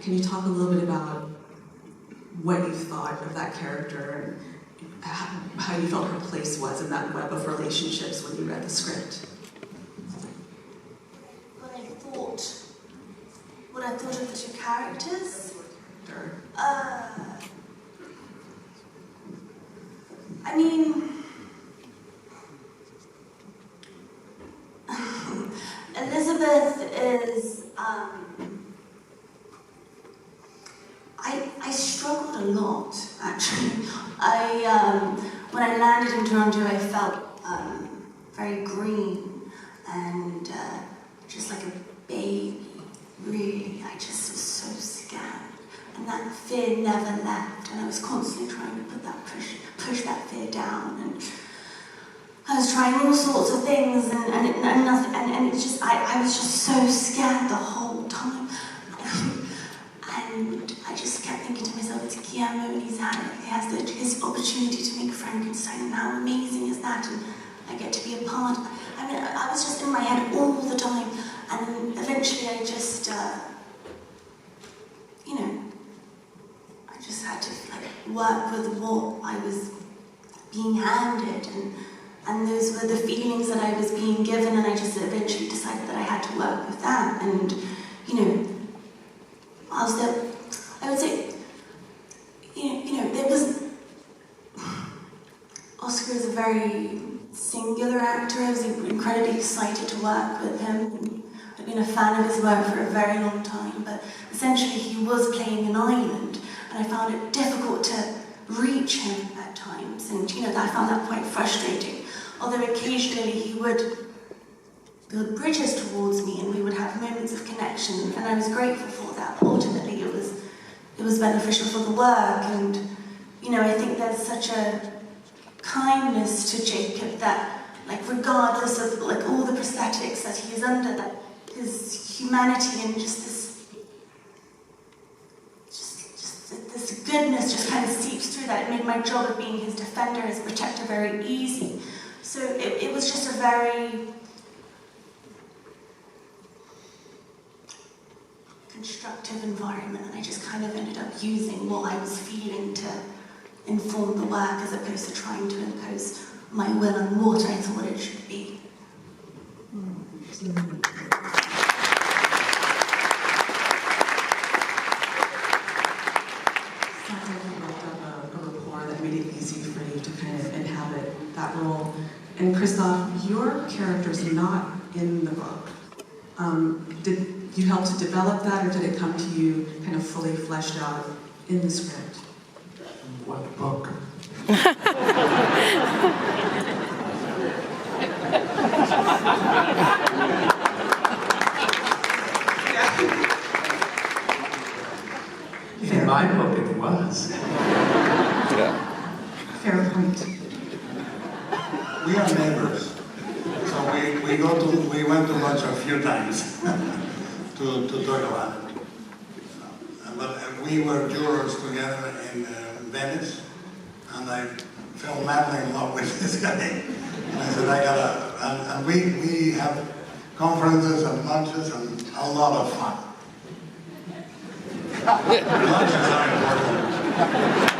can you talk a little bit about what you thought of that character and how you felt her place was in that web of relationships when you read the script? What I thought of the two characters? Sure. I mean, Elizabeth is, I struggled a lot, actually. When I landed in Toronto, I felt very green and just like a baby, really. I just was so scared. And that fear never left, and I was constantly trying to push that fear down, and I was trying all sorts of things, and nothing, and it's just, I was just so scared the whole time, and I just kept thinking to myself, it's Guillermo, and he has his opportunity to make Frankenstein, and how amazing is that, and I get to be a part. I mean, I was just in my head all the time, and then eventually I just, you know, I just had to work with what I was being handed, and those were the feelings that I was being given, and I just eventually decided that I had to work with that. And you know, I would say, you know, there was, Oscar is a very singular actor. I was incredibly excited to work with him. I've been a fan of his work for a very long time, but essentially he was playing an island, and I found it difficult to reach him at times, and you know, I found that quite frustrating. Although occasionally he would build bridges towards me, and we would have moments of connection, and I was grateful for that. Ultimately, it was beneficial for the work, and you know, I think there's such a kindness to Jacob that, like, regardless of like all the prosthetics that he is under, that his humanity and just this goodness just kind of seeps through that. It made my job of being his defender, his protector, very easy. So it was just a very constructive environment, and I just kind of ended up using what I was feeling to inform the work as opposed to trying to impose my will on what I thought it should be. Made it easy for you to kind of inhabit that role. And Christoph, your character is not in the book. Did you help to develop that, or did it come to you kind of fully fleshed out in the script? What book? In my book it was. Yeah. Fair point. We are neighbors, so we went to lunch a few times to talk about it. But we were jurors together in Venice, and I fell madly in love with this guy. And I said, and we have conferences and lunches and a lot of fun. Lunches are important.